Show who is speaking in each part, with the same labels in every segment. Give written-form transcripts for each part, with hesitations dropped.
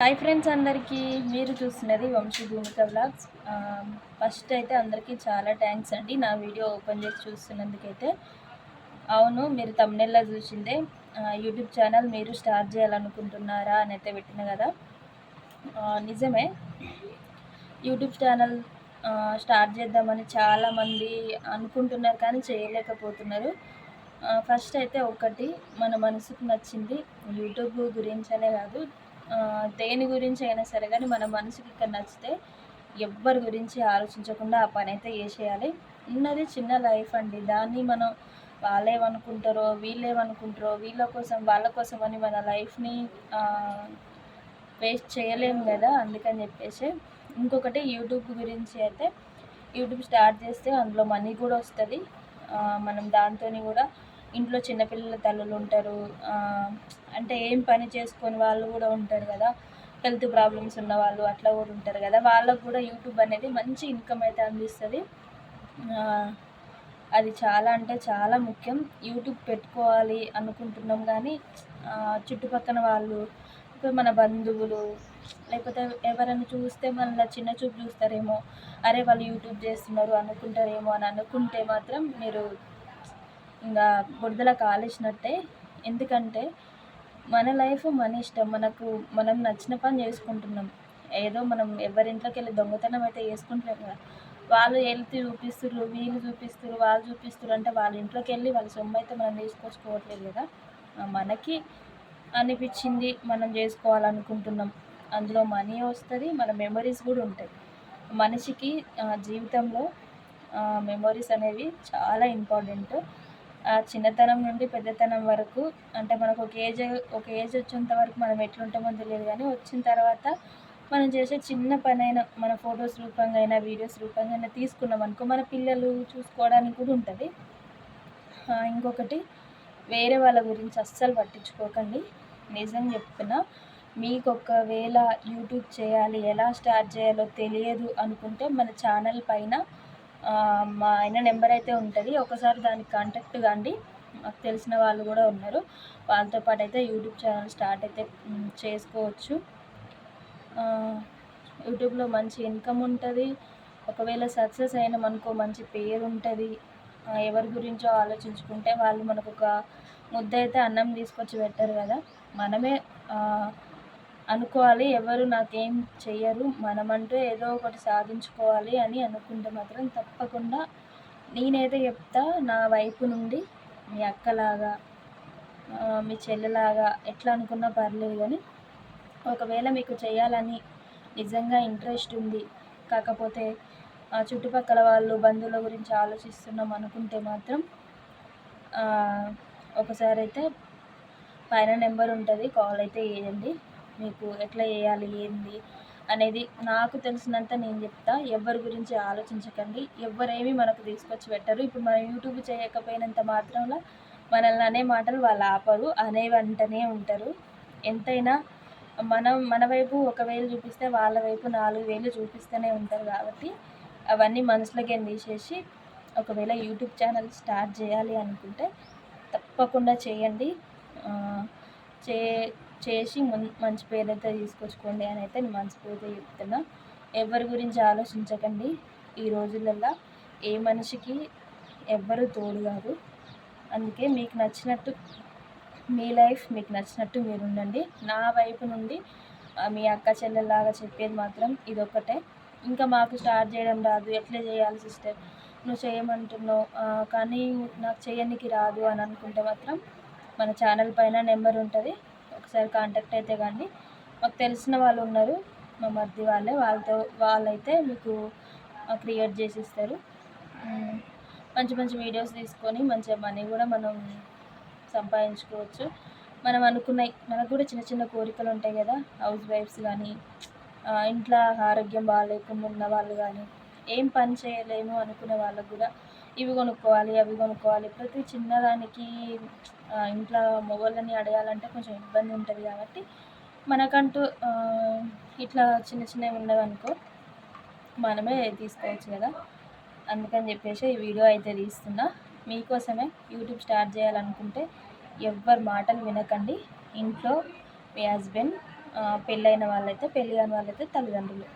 Speaker 1: Hi friends అందరికీ, మీరు చూస్తున్నది వంశీ భూమిక వ్లాగ్స్. ఫస్ట్ అయితే అందరికీ చాలా థ్యాంక్స్ అండి నా వీడియో ఓపెన్ చేసి చూస్తున్నందుకైతే. అవును, మీరు తమ్నెల్లో చూసిందే యూట్యూబ్ ఛానల్ మీరు స్టార్ట్ చేయాలనుకుంటున్నారా అని అయితే పెట్టిన కదా. నిజమే, యూట్యూబ్ ఛానల్ స్టార్ట్ చేద్దామని చాలామంది అనుకుంటున్నారు కానీ చేయలేకపోతున్నారు. ఫస్ట్ అయితే ఒకటి, మన మనసుకు నచ్చింది యూట్యూబ్ గురించి అనే కాదు, దేని గురించి అయినా సరే కానీ మన మనసుకి ఇక్కడ నచ్చితే ఎవ్వరి గురించి ఆలోచించకుండా ఆ పని అయితే చేసేయాలి. ఉన్నది చిన్న లైఫ్ అండి, దాన్ని మనం వాళ్ళేమనుకుంటారో వీళ్ళేమనుకుంటారో వీళ్ళ కోసం వాళ్ళ కోసం అని మన లైఫ్ని వేస్ట్ చేయలేము కదా. అందుకని చెప్పేసి ఇంకొకటి, యూట్యూబ్ గురించి అయితే యూట్యూబ్ స్టార్ట్ చేస్తే అందులో మనీ కూడా వస్తుంది. మనం దాంతో కూడా ఇంట్లో చిన్నపిల్లల తల్లులు ఉంటారు, అంటే ఏం పని చేసుకొని వాళ్ళు కూడా ఉంటారు కదా, హెల్త్ ప్రాబ్లమ్స్ ఉన్న వాళ్ళు అట్లా కూడా ఉంటారు కదా, వాళ్ళకు కూడా యూట్యూబ్ అనేది మంచి ఇన్కమ్ అయితే అందిస్తుంది. అది చాలా అంటే చాలా ముఖ్యం. యూట్యూబ్ పెట్టుకోవాలి అనుకుంటున్నాం కానీ చుట్టుపక్కల వాళ్ళు, ఇప్పుడు మన బంధువులు లేకపోతే ఎవరైనా చూస్తే మన చిన్న చూపు చూస్తారేమో, అరే వాళ్ళు యూట్యూబ్ చేస్తున్నారు అనుకుంటారేమో అని అనుకుంటే మాత్రం మీరు ఇంకా బురదలో కాలేసినట్టే. ఎందుకంటే మన లైఫ్ మన ఇష్టం, మనం నచ్చిన పని చేసుకుంటున్నాం. ఏదో మనం ఎవరింట్లోకి వెళ్ళి దొంగతనం అయితే చేసుకుంటున్నాం కదా. వాళ్ళు హెల్త్ చూపిస్తున్నారు, వీళ్ళు చూపిస్తారు, వాళ్ళు చూపిస్తారు అంటే వాళ్ళ ఇంట్లోకి వెళ్ళి వాళ్ళ సొమ్ము అయితే మనం తీసుకొచ్చుకోవట్లేదు కదా. మనకి అనిపించింది మనం చేసుకోవాలనుకుంటున్నాం, అందులో మనీ వస్తుంది, మన మెమరీస్ కూడా ఉంటాయి. మనిషికి జీవితంలో మెమరీస్ అనేవి చాలా ఇంపార్టెంట్. చిన్నతనం నుండి పెద్దతనం వరకు, అంటే మనకు ఒక ఏజ్ వచ్చేంత వరకు మనం ఎట్లుంటామో తెలియదు, కానీ వచ్చిన తర్వాత మనం చేసే చిన్న పనైనా మన ఫొటోస్ రూపంగా అయినా వీడియోస్ రూపంగా అయినా తీసుకున్నాం అనుకో, మన పిల్లలు చూసుకోవడానికి కూడా ఉంటుంది. ఇంకొకటి, వేరే వాళ్ళ గురించి అస్సలు పట్టించుకోకండి. నిజం చెప్తున్నా, మీకు ఒకవేళ యూట్యూబ్ చేయాలి, ఎలా స్టార్ట్ చేయాలో తెలియదు అనుకుంటే మన ఛానల్ పైన మా ఆయన నెంబర్ అయితే ఉంటుంది, ఒకసారి దానికి కాంటాక్ట్ కాండి. మాకు తెలిసిన వాళ్ళు కూడా ఉన్నారు, వాళ్ళతో పాటు అయితే యూట్యూబ్ ఛానల్ స్టార్ట్ అయితే చేసుకోవచ్చు. యూట్యూబ్లో మంచి ఇన్కమ్ ఉంటుంది. ఒకవేళ సక్సెస్ అయినామనుకో మంచి పేరు ఉంటుంది. ఎవరి గురించో ఆలోచించుకుంటే వాళ్ళు మనకు ఒక ముద్ద అయితే అన్నం తీసుకొచ్చి పెట్టరు కదా, మనమే అనుకోవాలి. ఎవరు నాకేం చెయ్యరు, మనమంటూ ఏదో ఒకటి సాధించుకోవాలి అని అనుకుంటే మాత్రం తప్పకుండా నేనైతే చెప్తా, నా వైపు నుండి మీ అక్కలాగా మీ చెల్లెలాగా ఎట్లా అనుకున్నా పర్లేదు, కానీ ఒకవేళ మీకు చేయాలని నిజంగా ఇంట్రెస్ట్ ఉంది, కాకపోతే చుట్టుపక్కల వాళ్ళు బంధువుల గురించి ఆలోచిస్తున్నాం అనుకుంటే మాత్రం ఒకసారి అయితే పైన నెంబర్ ఉంటుంది, కాల్ అయితే చేయండి. మీకు ఎట్లా చేయాలి ఏంది అనేది నాకు తెలిసినంత నేను చెప్తా. ఎవరి గురించి ఆలోచించకండి, ఎవరేమీ మనకు తీసుకొచ్చి పెట్టరు. ఇప్పుడు మనం యూట్యూబ్ చేయకపోయినంత మాత్రంలో మనల్ని అనే మాటలు వాళ్ళు ఆపరు, అనే వెంటనే ఉంటారు. ఎంతైనా మన వైపు 1,000 చూపిస్తే వాళ్ళ వైపు 4,000 చూపిస్తూనే ఉంటారు. కాబట్టి అవన్నీ మనసులోకి తీసేసి ఒకవేళ యూట్యూబ్ ఛానల్ స్టార్ట్ చేయాలి అనుకుంటే తప్పకుండా చేయండి. చేసి మంచి పేరు అయితే తీసుకొచ్చుకోండి అని అయితే నేను మనస్ఫూర్తిగా చెప్తున్నా. ఎవరి గురించి ఆలోచించకండి. ఈ రోజులల్లో ఏ మనిషికి ఎవ్వరు తోడు కాదు. అందుకే మీకు నచ్చినట్టు మీ లైఫ్ మీకు నచ్చినట్టు మీరు ఉండండి. నా వైపు నుండి మీ అక్క చెల్లెల్లాగా చెప్పేది మాత్రం ఇదొక్కటే. ఇంకా మాకు స్టార్ట్ చేయడం రాదు, ఎట్లా చేయాలి సిస్టర్, నువ్వు చేయమంటున్నావు కానీ నాకు చేయనికి రాదు అని అనుకుంటే మాత్రం మన ఛానల్ పైన నెంబర్ ఉంటుంది, ఒకసారి కాంటాక్ట్ అయితే కానీ. మాకు తెలిసిన వాళ్ళు ఉన్నారు, మా మధ్య వాళ్ళైతే మీకు క్రియేట్ చేసి ఇస్తారు. మంచి మంచి వీడియోస్ తీసుకొని మంచిగా మనీ కూడా మనం సంపాదించుకోవచ్చు. మనకు కూడా చిన్న చిన్న కోరికలు ఉంటాయి కదా, హౌస్ వైఫ్స్ కానీ ఇంట్లో ఆరోగ్యం బాగాలేకుండా ఉన్న వాళ్ళు కానీ, ఏం పని చేయలేము అనుకునే వాళ్ళకు కూడా ఇవి కొనుక్కోవాలి అవి కొనుక్కోవాలి, ప్రతి చిన్నదానికి ఇంట్లో మొగోళ్ళని అడగాలంటే కొంచెం ఇబ్బంది ఉంటుంది. కాబట్టి మనకంటూ ఇట్లా చిన్న చిన్నవి ఉన్నదనుకో మనమే తీసుకోవచ్చు కదా. అందుకని చెప్పేసి ఈ వీడియో అయితే తీస్తున్నా మీకోసమే. యూట్యూబ్ స్టార్ట్ చేయాలనుకుంటే ఎవ్వరి మాటలు వినకండి. ఇంట్లో మీ హస్బెండ్ పెళ్ళైన వాళ్ళైతే, పెళ్ళి కాని వాళ్ళైతే తల్లిదండ్రులు.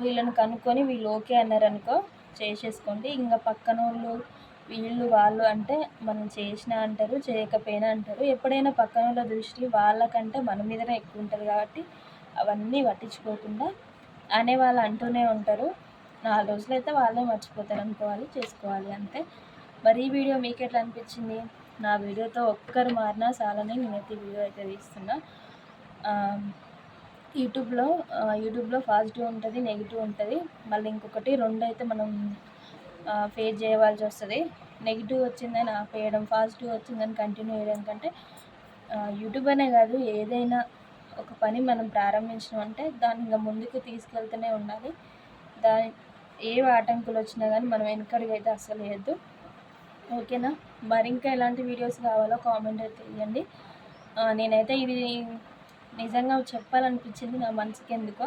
Speaker 1: వీళ్ళని కనుక్కొని వీళ్ళు ఓకే అన్నారనుకో చేసేసుకోండి. ఇంకా పక్కనోళ్ళు వీళ్ళు వాళ్ళు అంటే మనం చేసినా అంటారు, చేయకపోయినా అంటారు. ఎప్పుడైనా పక్కనోళ్ళ దృష్టి వాళ్ళకంటే మన మీదనే ఎక్కువ ఉంటుంది కాబట్టి అవన్నీ పట్టించుకోకుండా అనేవాళ్ళు అంటూనే ఉంటారు. 4 రోజులైతే వాళ్ళే మర్చిపోతారు అనుకోవాలి, చేసుకోవాలి అంతే. మరి ఈ వీడియో మీకు ఎట్లా అనిపించింది? నా వీడియోతో ఒక్కరు మారినా చాలని నేనైతే ఈ వీడియో అయితే తీస్తున్నా. యూట్యూబ్లో పాజిటివ్ ఉంటుంది, నెగిటివ్ ఉంటుంది. మళ్ళీ ఇంకొకటి 2 అయితే మనం ఫేస్ చేయవలసి వస్తుంది. నెగిటివ్ వచ్చిందని ఆపేయడం, పాజిటివ్ వచ్చిందని కంటిన్యూ చేయడం కంటే యూట్యూబ్ అనే కాదు, ఏదైనా ఒక పని మనం ప్రారంభించినామంటే దాన్ని ఇంకా ముందుకు తీసుకెళ్తూనే ఉండాలి. దాని ఏ ఆటంకులు వచ్చినా కానీ మనం వెనకడుగు అయితే అస్సలు వేయద్దు. ఓకేనా? మరి ఇంకా ఎలాంటి వీడియోస్ కావాలో కామెంట్ అయితే ఇవ్వండి. నేనైతే ఇది నిజంగా చెప్పాలనిపించింది నా మనసుకి ఎందుకో.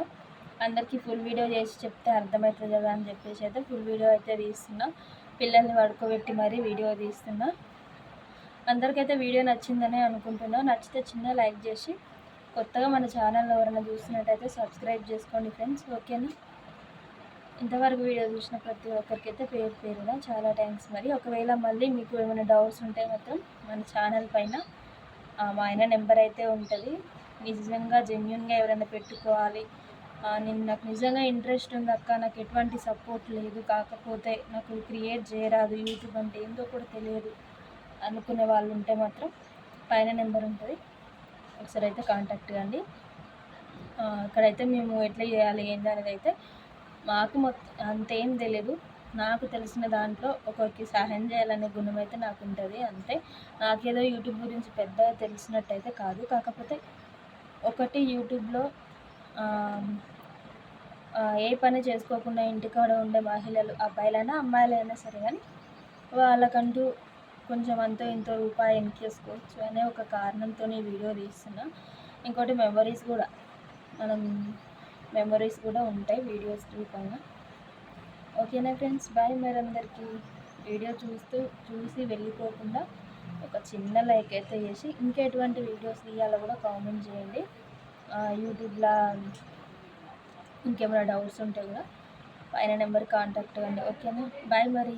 Speaker 1: అందరికీ ఫుల్ వీడియో చేసి చెప్తే అర్థమవుతుంది కదా అని చెప్పేసి అయితే ఫుల్ వీడియో అయితే తీస్తున్నా. పిల్లల్ని పడుకోబెట్టి మరీ వీడియో తీస్తున్నా. అందరికైతే వీడియో నచ్చిందనే అనుకుంటున్నా. నచ్చితే చిన్న లైక్ చేసి కొత్తగా మన ఛానల్ ఎవరైనా చూస్తున్నట్టయితే సబ్స్క్రైబ్ చేసుకోండి ఫ్రెండ్స్. ఓకేనా? ఇంతవరకు వీడియో చూసిన ప్రతి ఒక్కరికైతే పేరు పేరున చాలా థ్యాంక్స్. మరి ఒకవేళ మళ్ళీ మీకు ఏమైనా డౌట్స్ ఉంటే మాత్రం మన ఛానల్ పైన మా ఆయన నెంబర్ అయితే ఉంటుంది. నిజంగా జెన్యున్గా ఎవరైనా పెట్టుకోవాలి, నాకు నిజంగా ఇంట్రెస్ట్ ఉంది అక్క, నాకు ఎటువంటి సపోర్ట్ లేదు, కాకపోతే నాకు క్రియేట్ చేయరాదు, యూట్యూబ్ అంటే ఏందో కూడా తెలియదు అనుకునే వాళ్ళు ఉంటే మాత్రం పైన నెంబర్ ఉంటుంది, ఒకసారి అయితే కాంటాక్ట్ కండి. అక్కడైతే మేము ఎట్లా చేయాలి ఏంటి అనేది అయితే మాకు అంతేం తెలియదు. నాకు తెలిసిన దాంట్లో ఒకరికి సహాయం చేయాలనే గుణం అయితే నాకు ఉంటుంది అంతే. నాకేదో యూట్యూబ్ గురించి పెద్దగా తెలిసినట్టయితే కాదు. కాకపోతే ఒకటి యూట్యూబ్లో ఏ పని చేసుకోకుండా ఇంటికాడ ఉండే మహిళలు, అబ్బాయిలైనా అమ్మాయిలైనా సరే కానీ వాళ్ళకంటూ కొంచెం అంతో ఇంతో రూపాయి ఎన్నికేసుకోవచ్చు అనే ఒక కారణంతో వీడియో తీస్తున్నా. ఇంకోటి మెమరీస్ కూడా ఉంటాయి వీడియోస్ రూపంగా. ఓకేనా ఫ్రెండ్స్? బాయ్. మరి అందరికీ వీడియో చూసి వెళ్ళిపోకుండా ఒక చిన్న లైక్ అయితే చేసి ఇంకా ఎటువంటి వీడియోస్ తీయాలో కూడా కామెంట్ చేయండి. యూట్యూబ్లో ఇంకేమైనా డౌట్స్ ఉంటే కూడా పైన నెంబర్ కాంటాక్ట్ అవ్వండి. ఓకేనా? బాయ్ మరి.